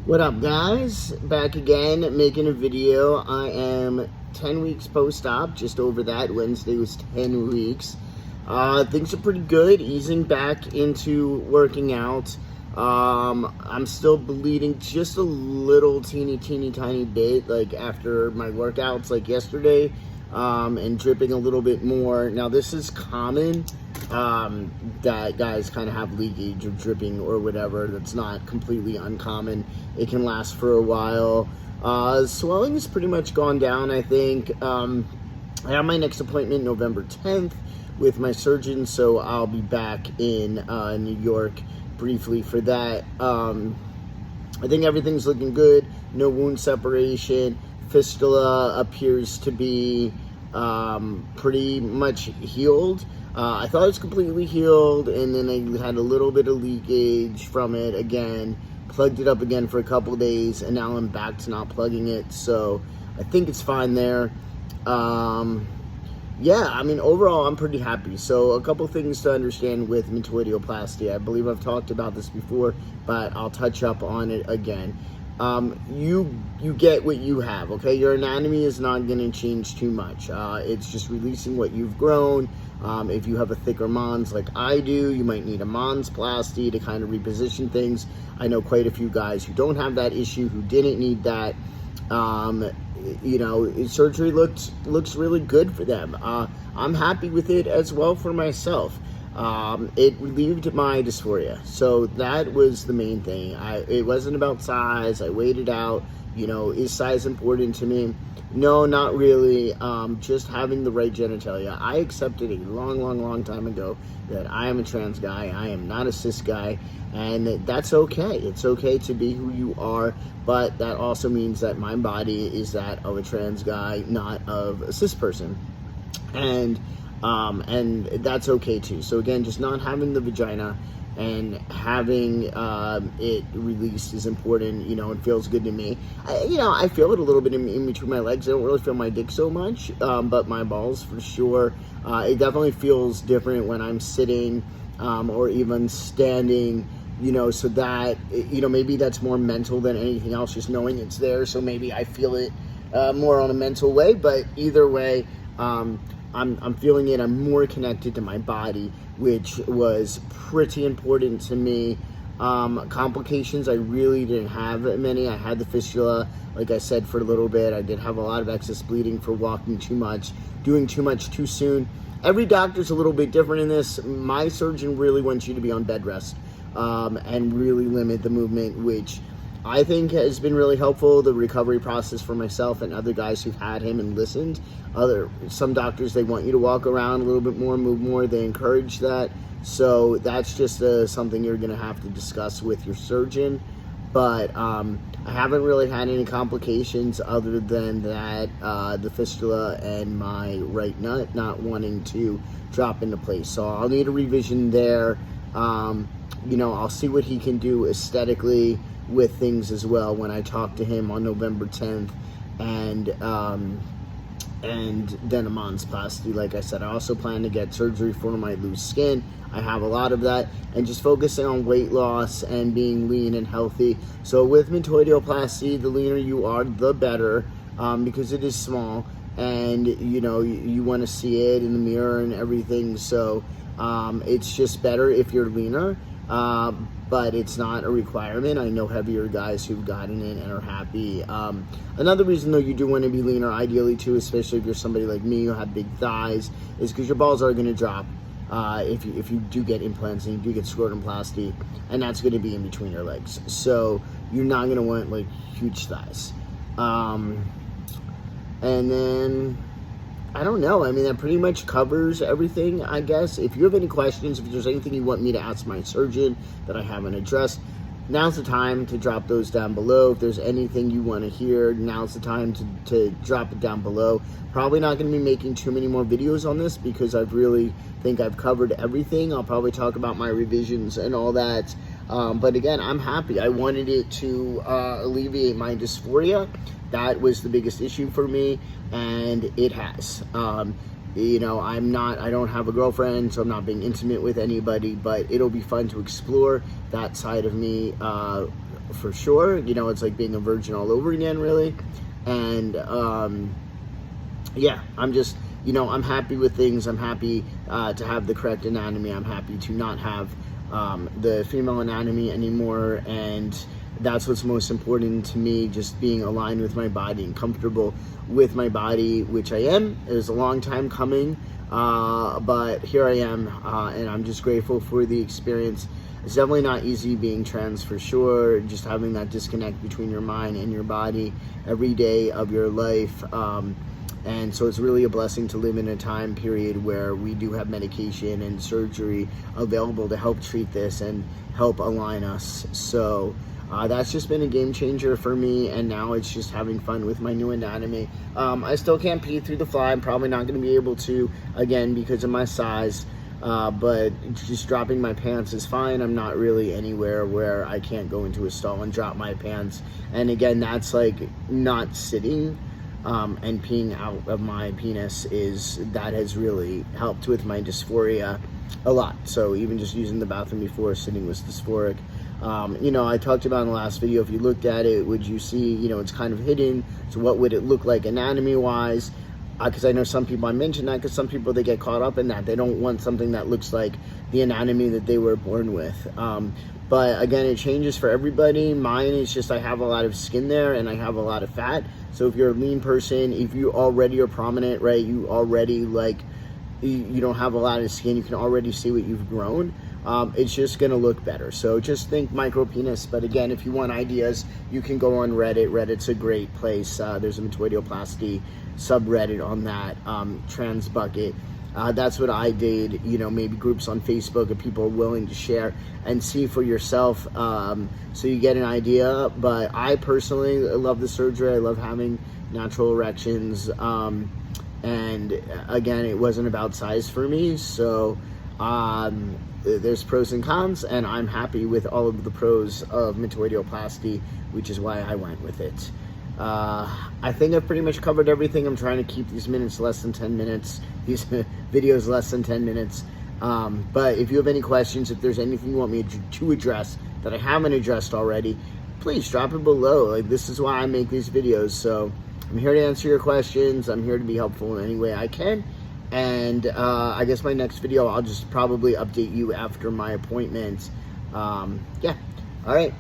What up, guys? Back again, making a video. I am 10 weeks post-op, just over that. Wednesday was 10 weeks. Things are pretty good, easing back into working out. I'm still bleeding just a little teeny tiny bit, like after my workouts like yesterday, and dripping a little bit more. Now, this is common, that guys kind of have leakage or dripping or whatever. That's not completely uncommon. It can last for a while. Swelling is pretty much gone down, I think. I have my next appointment November 10th with my surgeon, so I'll be back in New York briefly for that. I think everything's looking good. No wound separation. Fistula appears to be pretty much healed. I thought it was completely healed, and then I had a little bit of leakage from it again. Plugged it up again for a couple days, and now I'm back to not plugging it, so I think it's fine there. Yeah, I mean, overall, I'm pretty happy. So a couple things to understand with metoidioplasty. I believe I've talked about this before, but I'll touch up on it again. You get what you have, okay? Your anatomy is not going to change too much. It's just releasing what you've grown. If you have a thicker mons like I do, you might need a monsplasty to kind of reposition things. I know quite a few guys who don't have that issue, who didn't need that. You know, surgery looks really good for them. I'm happy with it as well for myself. It relieved my dysphoria, so that was the main thing. It wasn't about size. I weighed it out. You know, is size important to me? No, not really. Just having the right genitalia. I accepted a long time ago that I am a trans guy. I am not a cis guy, and that's okay. It's okay to be who you are, but that also means that my body is that of a trans guy, not of a cis person. And that's okay too. So again, just not having the vagina and having it released is important. You know, it feels good to me. I feel it a little bit in between my legs. I don't really feel my dick so much, but my balls for sure. It definitely feels different when I'm sitting or even standing. You know, so that, you know, maybe that's more mental than anything else, just knowing it's there. So maybe I feel it more on a mental way, but either way, I'm feeling it. I'm more connected to my body, which was pretty important to me. Complications, I really didn't have many. I had the fistula, like I said, for a little bit. I did have a lot of excess bleeding for walking too much, doing too much too soon. Every doctor's a little bit different in this. My surgeon really wants you to be on bed rest and really limit the movement, which I think has been really helpful. The recovery process for myself and other guys who've had him and listened. Some doctors, they want you to walk around a little bit more, move more. They encourage that. So that's just something you're going to have to discuss with your surgeon. But I haven't really had any complications other than that, the fistula and my right nut not wanting to drop into place. So I'll need a revision there. You know, I'll see what he can do aesthetically with things as well when I talk to him on November 10th, and then a monsplasty. Like I said, I also plan to get surgery for my loose skin. I have a lot of that, and just focusing on weight loss and being lean and healthy. So with metoidioplasty, the leaner you are, the better, because it is small, and you know, you want to see it in the mirror and everything. So it's just better if you're leaner. But it's not a requirement. I know heavier guys who've gotten it and are happy. Another reason, though, you do want to be leaner, ideally, too, especially if you're somebody like me who have big thighs, is because your balls are going to drop if you do get implants and you do get scrotumplasty, and that's going to be in between your legs. So you're not going to want, like, huge thighs. And then, I don't know. I mean, that pretty much covers everything, I guess. If you have any questions, if there's anything you want me to ask my surgeon that I haven't addressed, now's the time to drop those down below. If there's anything you want to hear, now's the time to drop it down below. Probably not going to be making too many more videos on this because I really think I've covered everything. I'll probably talk about my revisions and all that. But again, I'm happy. I wanted it to alleviate my dysphoria. That was the biggest issue for me, and it has. You know, I don't have a girlfriend, so I'm not being intimate with anybody, but it'll be fun to explore that side of me for sure. You know, it's like being a virgin all over again, really. And yeah, I'm just, you know, I'm happy with things. I'm happy to have the correct anatomy. I'm happy to not have the female anatomy anymore, and that's what's most important to me, just being aligned with my body and comfortable with my body, which I am. It was a long time coming, but here I am, and I'm just grateful for the experience. It's definitely not easy being trans, for sure, just having that disconnect between your mind and your body every day of your life. And so it's really a blessing to live in a time period where we do have medication and surgery available to help treat this and help align us. So that's just been a game changer for me, and now it's just having fun with my new anatomy. I still can't pee through the fly. I'm probably not going to be able to, again, because of my size. But just dropping my pants is fine. I'm not really anywhere where I can't go into a stall and drop my pants. And again, that's like not sitting. And peeing out of my penis that has really helped with my dysphoria a lot. So even just using the bathroom before sitting was dysphoric. You know, I talked about in the last video, if you looked at it, would you see, you know, it's kind of hidden. So what would it look like anatomy wise? Because I know some people, I mentioned that because some people, they get caught up in that. They don't want something that looks like the anatomy that they were born with. But again, it changes for everybody. Mine is just, I have a lot of skin there and I have a lot of fat. So if you're a lean person, if you already are prominent, right, you already like, you don't have a lot of skin, you can already see what you've grown. It's just gonna look better. So just think micro penis. But again, if you want ideas, you can go on Reddit. Reddit's a great place. There's a metoidioplasty subreddit on that, trans bucket. That's what I did, you know, maybe groups on Facebook if people are willing to share and see for yourself, so you get an idea. But I personally love the surgery. I love having natural erections. And again, it wasn't about size for me. So there's pros and cons, and I'm happy with all of the pros of metoidioplasty, which is why I went with it. I think I've pretty much covered everything. I'm trying to keep these minutes less than 10 minutes, these videos less than 10 minutes. But if you have any questions, if there's anything you want me to address that I haven't addressed already, please drop it below. Like, this is why I make these videos. So I'm here to answer your questions. I'm here to be helpful in any way I can. And I guess my next video, I'll just probably update you after my appointment. Yeah. All right.